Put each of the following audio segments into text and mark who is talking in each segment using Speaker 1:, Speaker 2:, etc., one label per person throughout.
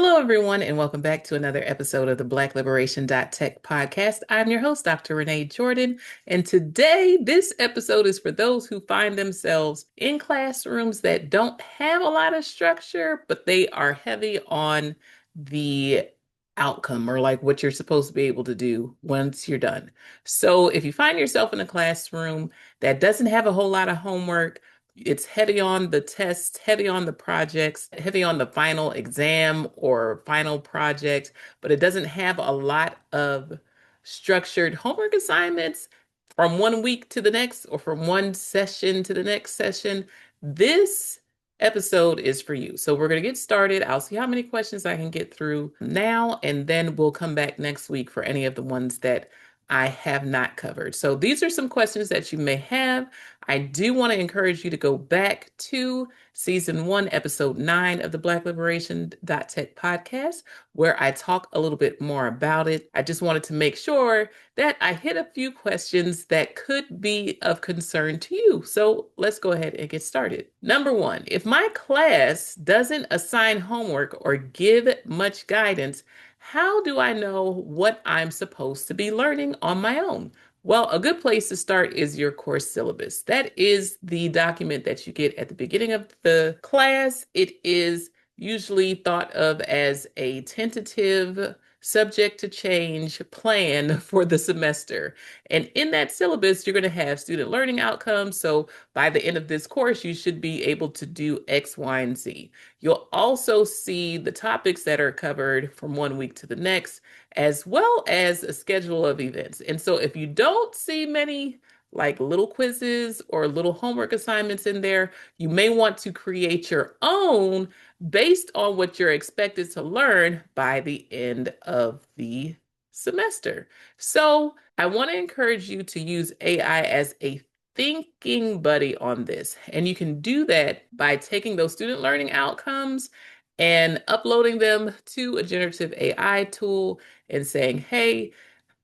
Speaker 1: Hello, everyone, and welcome back to another episode of the Black-Liberation.Tech Podcast. I'm your host, Dr. Renee Jordan, and today this episode is for those who find themselves in classrooms that don't have a lot of structure, but they are heavy on the outcome or like what you're supposed to be able to do once you're done. So if you find yourself in a classroom that doesn't have a whole lot of homework, it's heavy on the tests, heavy on the projects, heavy on the final exam or final project, but it doesn't have a lot of structured homework assignments from one week to the next or from one session to the next session. This episode is for you. So we're going to get started. I'll see how many questions I can get through now, and then we'll come back next week for any of the ones that I have not covered. So these are some questions that you may have. I do want to encourage you to go back to season 1, episode 9 of the Black-Liberation.Tech podcast, where I talk a little bit more about it. I just wanted to make sure that I hit a few questions that could be of concern to you. So let's go ahead and get started. Number 1, if my class doesn't assign homework or give much guidance, how do I know what I'm supposed to be learning on my own? Well, a good place to start is your course syllabus. That is the document that you get at the beginning of the class. It is usually thought of as a tentative, subject to change plan for the semester. And in that syllabus, you're going to have student learning outcomes. So by the end of this course, you should be able to do X, Y, and Z. You'll also see the topics that are covered from one week to the next, as well as a schedule of events. And so if you don't see many like little quizzes or little homework assignments in there, you may want to create your own based on what you're expected to learn by the end of the semester. So I want to encourage you to use AI as a thinking buddy on this. And you can do that by taking those student learning outcomes and uploading them to a generative AI tool and saying, hey,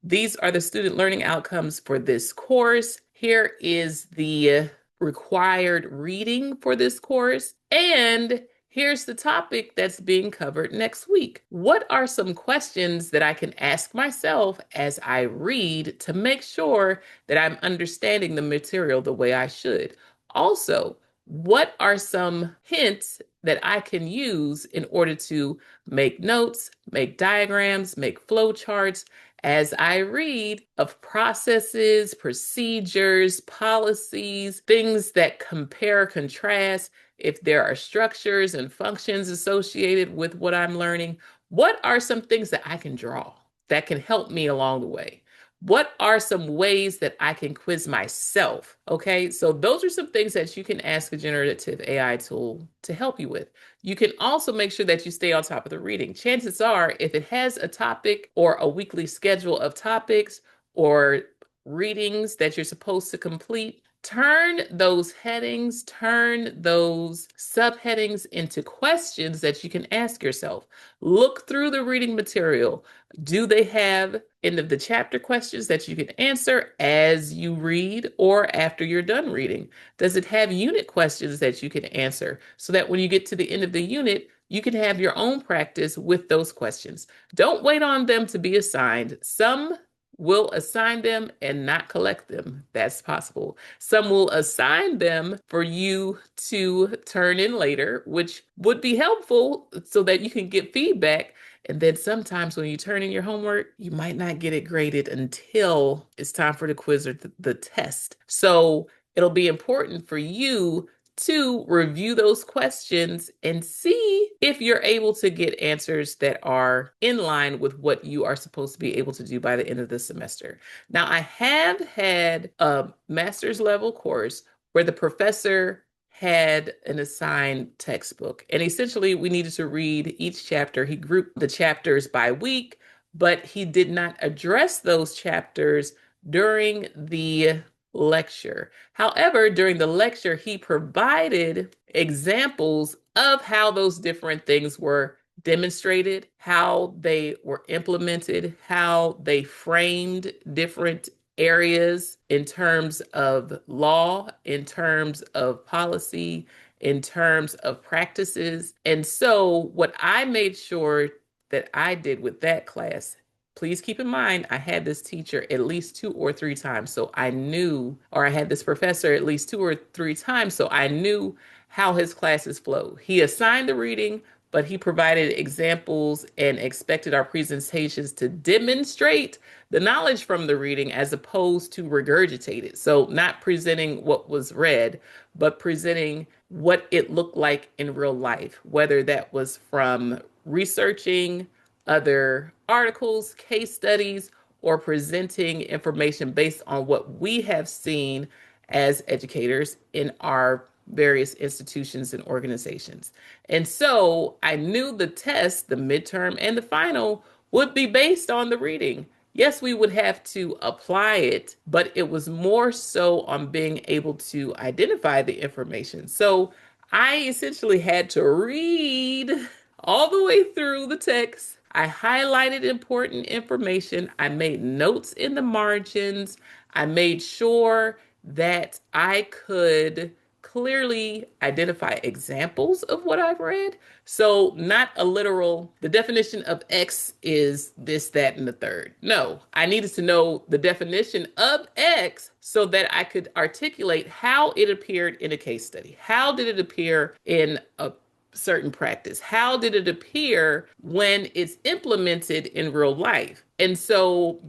Speaker 1: these are the student learning outcomes for this course. Here is the required reading for this course. And here's the topic that's being covered next week. What are some questions that I can ask myself as I read to make sure that I'm understanding the material the way I should? Also, what are some hints that I can use in order to make notes, make diagrams, make flow charts as I read of processes, procedures, policies, things that compare, contrast, if there are structures and functions associated with what I'm learning? What are some things that I can draw that can help me along the way? What are some ways that I can quiz myself? Okay, so those are some things that you can ask a generative AI tool to help you with. You can also make sure that you stay on top of the reading. Chances are, if it has a topic or a weekly schedule of topics or readings that you're supposed to complete, turn those headings, turn those subheadings into questions that you can ask yourself. Look through the reading material. Do they have end of the chapter questions that you can answer as you read or after you're done reading? Does it have unit questions that you can answer so that when you get to the end of the unit, you can have your own practice with those questions? Don't wait on them to be assigned. Some will assign them and not collect them. That's possible. Some will assign them for you to turn in later, which would be helpful so that you can get feedback. And then sometimes when you turn in your homework, you might not get it graded until it's time for the quiz or the test. So it'll be important for you to review those questions and see if you're able to get answers that are in line with what you are supposed to be able to do by the end of the semester. Now, I have had a master's level course where the professor had an assigned textbook, and essentially we needed to read each chapter. He grouped the chapters by week, but he did not address those chapters during the lecture. However, during the lecture, he provided examples of how those different things were demonstrated, how they were implemented, how they framed different areas in terms of law, in terms of policy, in terms of practices. And so what I made sure that I did with that class, please keep in mind, I had this teacher at least 2 or 3 times. So I knew, or I had this professor at least 2 or 3 times. So I knew how his classes flow. He assigned the reading, but he provided examples and expected our presentations to demonstrate the knowledge from the reading as opposed to regurgitate it. So not presenting what was read, but presenting what it looked like in real life, whether that was from researching other articles, case studies, or presenting information based on what we have seen as educators in our various institutions and organizations. And so I knew the test, the midterm and the final, would be based on the reading. Yes, we would have to apply it, but it was more so on being able to identify the information. So I essentially had to read all the way through the text. I highlighted important information. I made notes in the margins. I made sure that I could clearly identify examples of what I've read. So not a literal, the definition of X is this, that, and the third. No, I needed to know the definition of X so that I could articulate how it appeared in a case study. How did it appear in a certain practice? How did it appear when it's implemented in real life? And so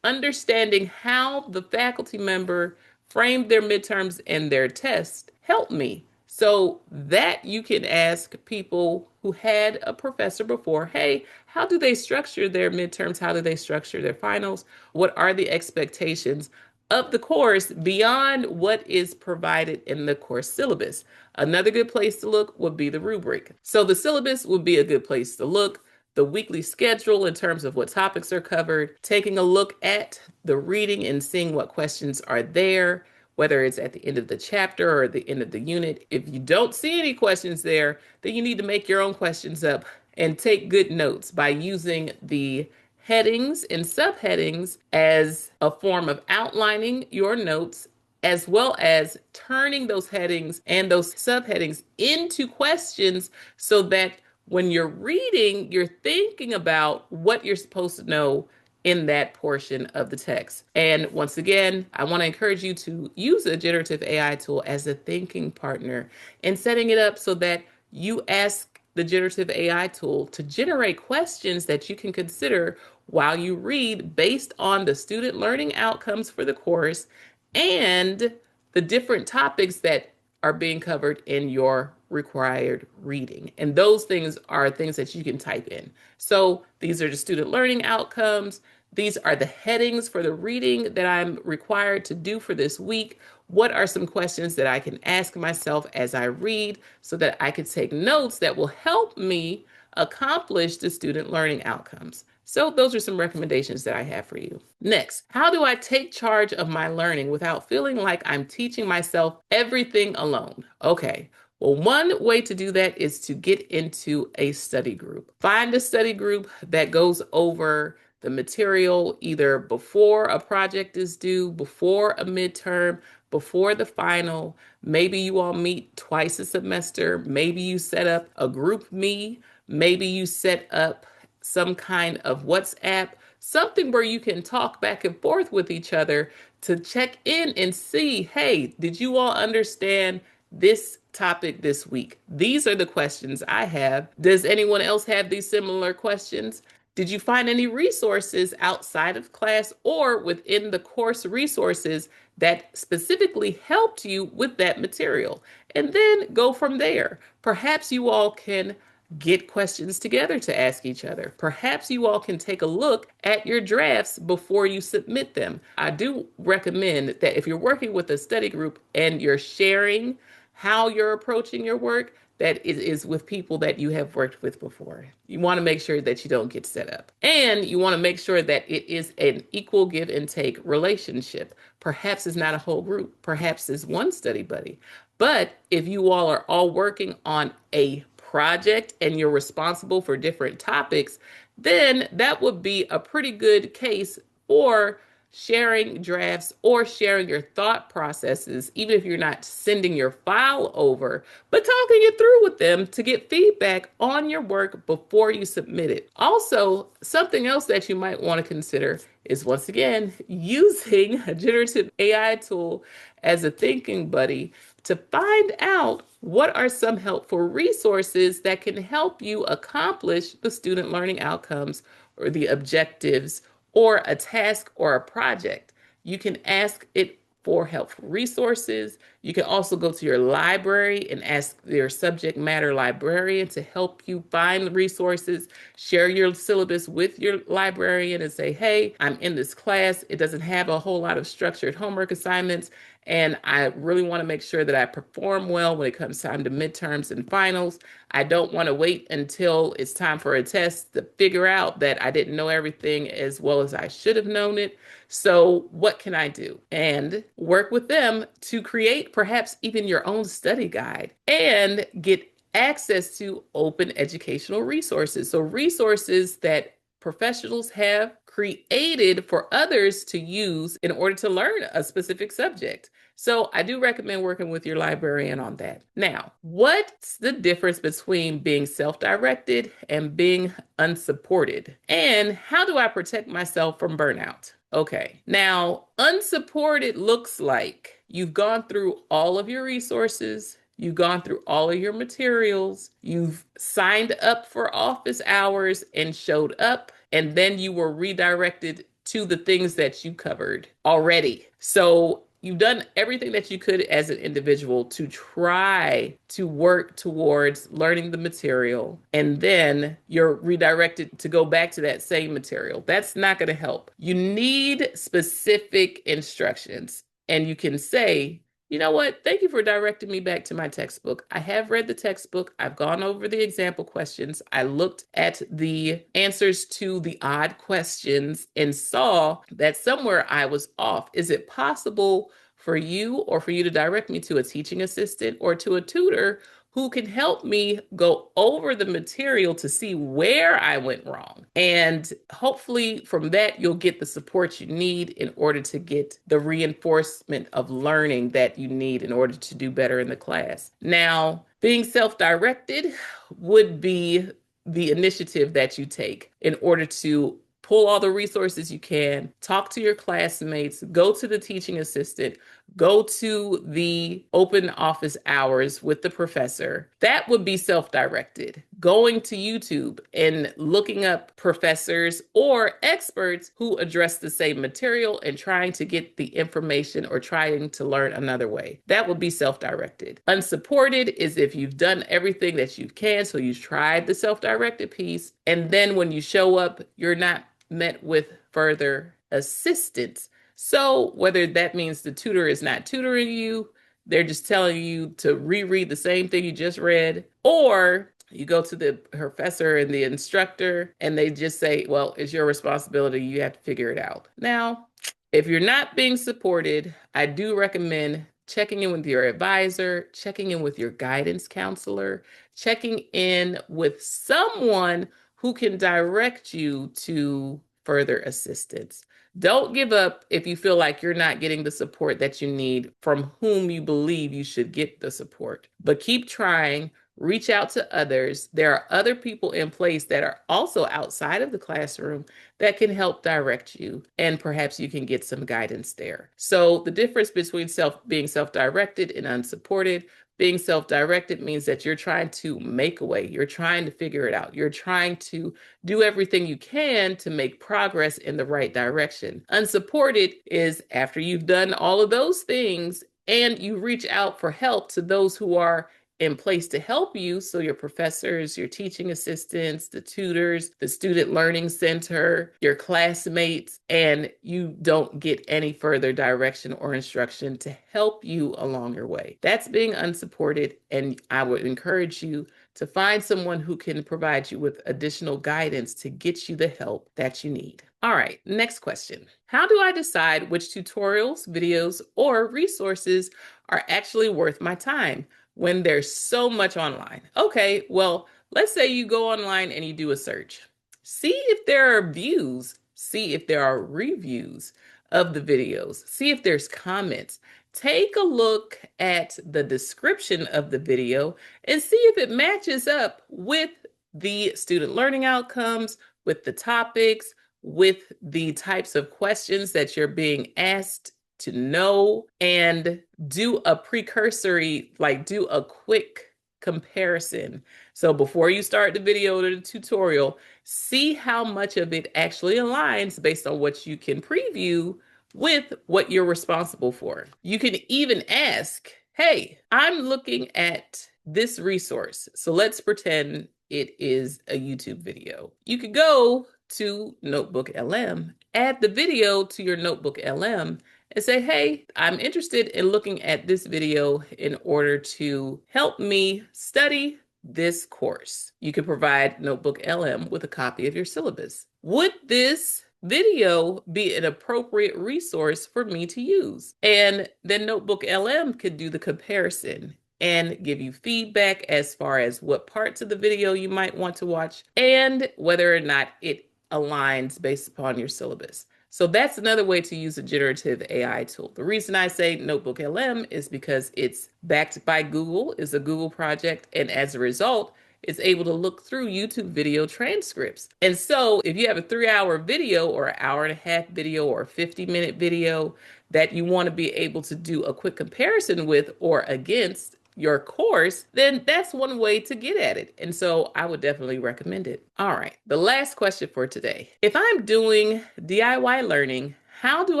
Speaker 1: understanding how the faculty member framed their midterms and their tests helped me. So that you can ask people who had a professor before, hey, how do they structure their midterms? How do they structure their finals? What are the expectations of the course beyond what is provided in the course syllabus? Another good place to look would be the rubric. So the syllabus would be a good place to look. The weekly schedule in terms of what topics are covered, taking a look at the reading and seeing what questions are there, whether it's at the end of the chapter or the end of the unit. If you don't see any questions there, then you need to make your own questions up and take good notes by using the headings and subheadings as a form of outlining your notes, as well as turning those headings and those subheadings into questions so that when you're reading, you're thinking about what you're supposed to know in that portion of the text. And once again, I want to encourage you to use a generative AI tool as a thinking partner and setting it up so that you ask the generative AI tool to generate questions that you can consider while you read based on the student learning outcomes for the course and the different topics that are being covered in your required reading. And those things are things that you can type in. So these are the student learning outcomes. These are the headings for the reading that I'm required to do for this week. What are some questions that I can ask myself as I read so that I can take notes that will help me accomplish the student learning outcomes? So those are some recommendations that I have for you. Next, how do I take charge of my learning without feeling like I'm teaching myself everything alone? Okay. Well, one way to do that is to get into a study group. Find a study group that goes over the material either before a project is due, before a midterm, before the final. Maybe you all meet twice a semester. Maybe you set up a group me. Maybe you set up some kind of WhatsApp, something where you can talk back and forth with each other to check in and see, hey, did you all understand this topic this week? These are the questions I have. Does anyone else have these similar questions? Did you find any resources outside of class or within the course resources that specifically helped you with that material? And then go from there. Perhaps you all can get questions together to ask each other. Perhaps you all can take a look at your drafts before you submit them. I do recommend that if you're working with a study group and you're sharing how you're approaching your work, that it is with people that you have worked with before. You want to make sure that you don't get set up. And you want to make sure that it is an equal give and take relationship. Perhaps it's not a whole group. Perhaps it's one study buddy. But if you all are all working on a project and you're responsible for different topics, then that would be a pretty good case for sharing drafts or sharing your thought processes, even if you're not sending your file over, but talking it through with them to get feedback on your work before you submit it. Also, something else that you might want to consider is, once again, using a generative AI tool as a thinking buddy to find out what are some helpful resources that can help you accomplish the student learning outcomes or the objectives or a task or a project. You can ask it for helpful resources. You can also go to your library and ask your subject matter librarian to help you find resources. Share your syllabus with your librarian and say, hey, I'm in this class. It doesn't have a whole lot of structured homework assignments, and I really want to make sure that I perform well when it comes time to midterms and finals. I don't want to wait until it's time for a test to figure out that I didn't know everything as well as I should have known it. So what can I do? And work with them to create perhaps even your own study guide and get access to open educational resources. So resources that professionals have created for others to use in order to learn a specific subject. So I do recommend working with your librarian on that. Now, what's the difference between being self-directed and being unsupported? And how do I protect myself from burnout? Okay, now unsupported looks like you've gone through all of your resources, you've gone through all of your materials, you've signed up for office hours and showed up, and then you were redirected to the things that you covered already. So you've done everything that you could as an individual to try to work towards learning the material, and then you're redirected to go back to that same material. That's not going to help. You need specific instructions, and you can say, you know what? Thank you for directing me back to my textbook. I have read the textbook. I've gone over the example questions. I looked at the answers to the odd questions and saw that somewhere I was off. Is it possible for you or for you to direct me to a teaching assistant or to a tutor who can help me go over the material to see where I went wrong? And hopefully from that, you'll get the support you need in order to get the reinforcement of learning that you need in order to do better in the class. Now, being self-directed would be the initiative that you take in order to pull all the resources you can, talk to your classmates, go to the teaching assistant, go to the open office hours with the professor. That would be self-directed. Going to YouTube and looking up professors or experts who address the same material and trying to get the information or trying to learn another way. That would be self-directed. Unsupported is if you've done everything that you can, so you've tried the self-directed piece, and then when you show up, you're not met with further assistance. So whether that means the tutor is not tutoring you, they're just telling you to reread the same thing you just read, or you go to the professor and the instructor and they just say, well, it's your responsibility. You have to figure it out. Now, if you're not being supported, I do recommend checking in with your advisor, checking in with your guidance counselor, checking in with someone who can direct you to further assistance. Don't give up if you feel like you're not getting the support that you need from whom you believe you should get the support. But keep trying, reach out to others. There are other people in place that are also outside of the classroom that can help direct you, and perhaps you can get some guidance there. So the difference between being self-directed and unsupported: being self-directed means that you're trying to make a way. You're trying to figure it out. You're trying to do everything you can to make progress in the right direction. Unsupported is after you've done all of those things and you reach out for help to those who are in place to help you. So your professors, your teaching assistants, the tutors, the student learning center, your classmates, and you don't get any further direction or instruction to help you along your way. That's being unsupported. And I would encourage you to find someone who can provide you with additional guidance to get you the help that you need. All right, next question. How do I decide which tutorials, videos, or resources are actually worth my time when there's so much online? Okay, well, let's say you go online and you do a search. See if there are views, see if there are reviews. of the videos. See if there's comments. Take a look at the description of the video and see if it matches up with the student learning outcomes, with the topics, with the types of questions that you're being asked to know, and do a precursory, like do a quick comparison. So before you start the video or the tutorial, see how much of it actually aligns based on what you can preview with what you're responsible for. You can even ask, hey, I'm looking at this resource. So let's pretend it is a YouTube video. You could go to Notebook LM, add the video to your Notebook LM, and say, hey, I'm interested in looking at this video in order to help me study this course. You can provide Notebook LM with a copy of your syllabus. Would this video be an appropriate resource for me to use? And then Notebook LM could do the comparison and give you feedback as far as what parts of the video you might want to watch and whether or not it aligns based upon your syllabus. So that's another way to use a generative AI tool. The reason I say Notebook LM is because it's backed by Google, is a Google project, and as a result, it's able to look through YouTube video transcripts. And so if you have a 3-hour video or an hour-and-a-half video or a 50-minute video that you want to be able to do a quick comparison with or against your course, then that's one way to get at it. And so I would definitely recommend it. All right, the last question for today. If I'm doing DIY learning, how do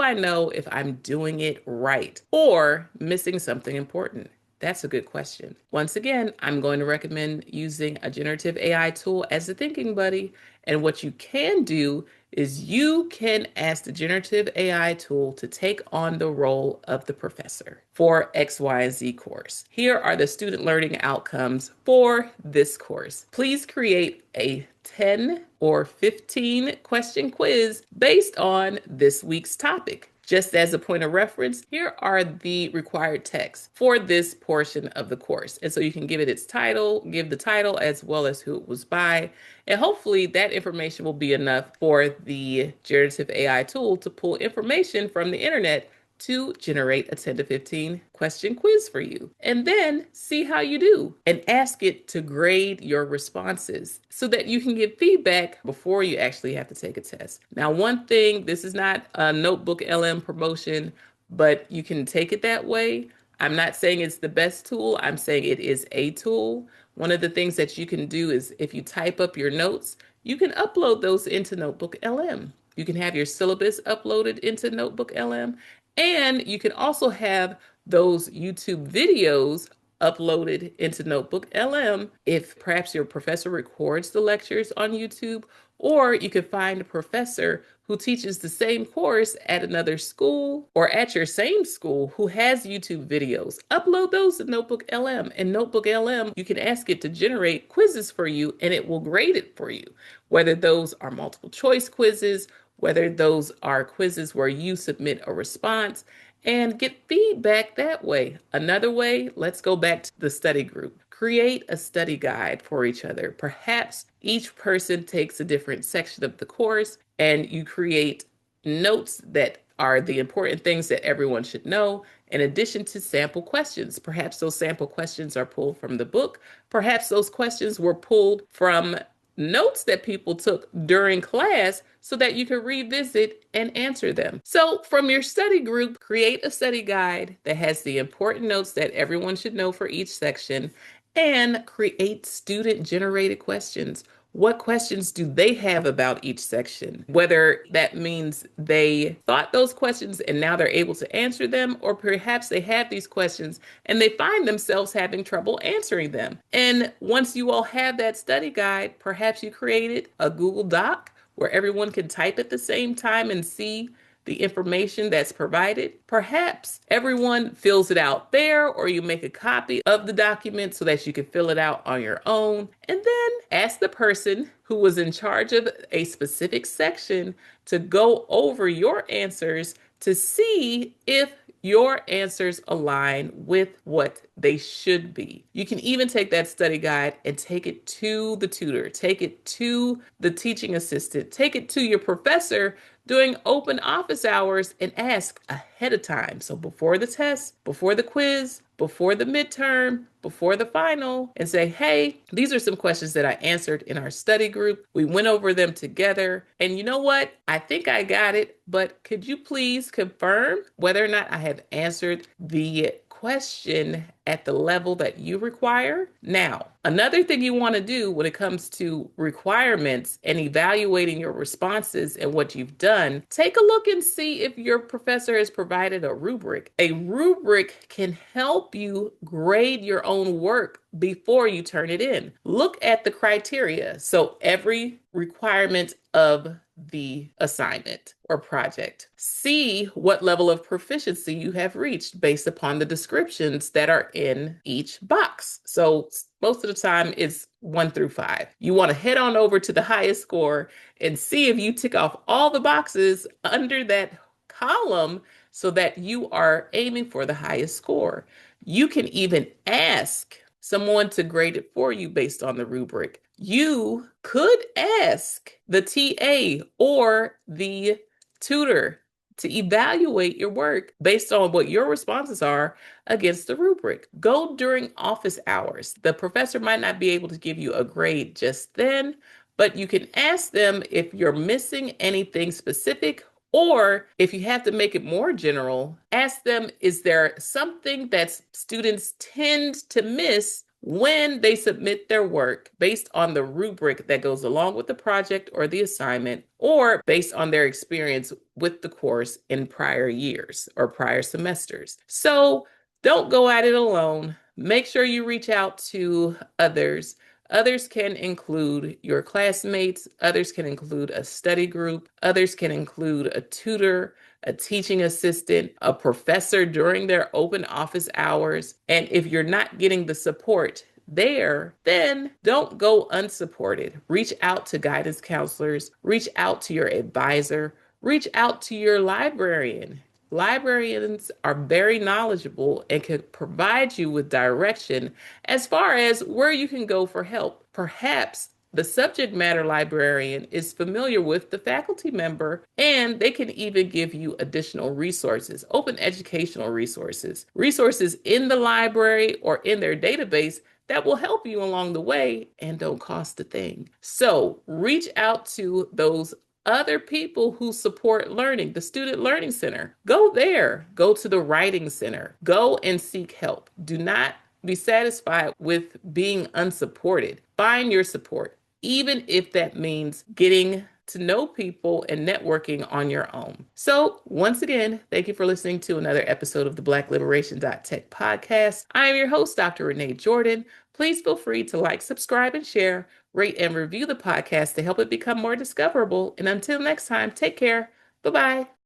Speaker 1: I know if I'm doing it right or missing something important? That's a good question. Once again, I'm going to recommend using a generative AI tool as a thinking buddy. And what you can do is you can ask the generative AI tool to take on the role of the professor for X, Y, and Z course. Here are the student learning outcomes for this course. Please create a 10 or 15 question quiz based on this week's topic. Just as a point of reference, here are the required texts for this portion of the course. And so you can give it its title, give the title as well as who it was by. And hopefully that information will be enough for the generative AI tool to pull information from the internet to generate a 10 to 15 question quiz for you. And then see how you do and ask it to grade your responses so that you can get feedback before you actually have to take a test. Now, one thing, this is not a Notebook LM promotion, but you can take it that way. I'm not saying it's the best tool. I'm saying it is a tool. One of the things that you can do is if you type up your notes, you can upload those into Notebook LM. You can have your syllabus uploaded into Notebook LM. And you can also have those YouTube videos uploaded into Notebook LM if perhaps your professor records the lectures on YouTube, or you could find a professor who teaches the same course at another school or at your same school who has YouTube videos. Upload those to Notebook LM. And Notebook LM, you can ask it to generate quizzes for you and it will grade it for you, whether those are multiple choice quizzes, whether those are quizzes where you submit a response and get feedback that way. Another way, let's go back to the study group. Create a study guide for each other. Perhaps each person takes a different section of the course and you create notes that are the important things that everyone should know, in addition to sample questions. Perhaps those sample questions are pulled from the book. Perhaps those questions were pulled from notes that people took during class so that you can revisit and answer them. So from your study group, create a study guide that has the important notes that everyone should know for each section and create student-generated questions. What questions do they have about each section? Whether that means they thought those questions and now they're able to answer them, or perhaps they have these questions and they find themselves having trouble answering them. And once you all have that study guide, perhaps you created a Google Doc where everyone can type at the same time and see the information that's provided. Perhaps everyone fills it out there, or you make a copy of the document so that you can fill it out on your own. And then ask the person who was in charge of a specific section to go over your answers to see if your answers align with what they should be. You can even take that study guide and take it to the tutor, take it to the teaching assistant, take it to your professor during open office hours and ask ahead of time. So before the test, before the quiz, before the midterm, before the final, and say, hey, these are some questions that I answered in our study group. We went over them together. And you know what? I think I got it, but could you please confirm whether or not I have answered the question at the level that you require? Now, another thing you want to do when it comes to requirements and evaluating your responses and what you've done, take a look and see if your professor has provided a rubric. A rubric can help you grade your own work before you turn it in. Look at the criteria. So every requirement of the assignment or project. See what level of proficiency you have reached based upon the descriptions that are in each box. So most of the time it's 1 through 5. You want to head on over to the highest score and see if you tick off all the boxes under that column so that you are aiming for the highest score. You can even ask someone to grade it for you based on the rubric. You could ask the TA or the tutor to evaluate your work based on what your responses are against the rubric. Go during office hours. The professor might not be able to give you a grade just then, but you can ask them if you're missing anything specific, or if you have to make it more general, ask them, is there something that students tend to miss when they submit their work based on the rubric that goes along with the project or the assignment, or based on their experience with the course in prior years or prior semesters. So don't go at it alone. Make sure you reach out to others. Others can include your classmates. Others can include a study group. Others can include a tutor, a teaching assistant, a professor during their open office hours. And if you're not getting the support there, then don't go unsupported. Reach out to guidance counselors, reach out to your advisor, reach out to your librarian. Librarians are very knowledgeable and can provide you with direction as far as where you can go for help. Perhaps the subject matter librarian is familiar with the faculty member, and they can even give you additional resources, open educational resources, resources in the library or in their database that will help you along the way and don't cost a thing. So reach out to those other people who support learning, the Student Learning Center. Go there. Go to the Writing Center. Go and seek help. Do not be satisfied with being unsupported. Find your support, even if that means getting to know people and networking on your own. So once again, thank you for listening to another episode of the Black-Liberation.Tech Podcast. I am your host, Dr. Renee Jordan. Please feel free to like, subscribe, and share, rate, and review the podcast to help it become more discoverable. And until next time, take care. Bye-bye.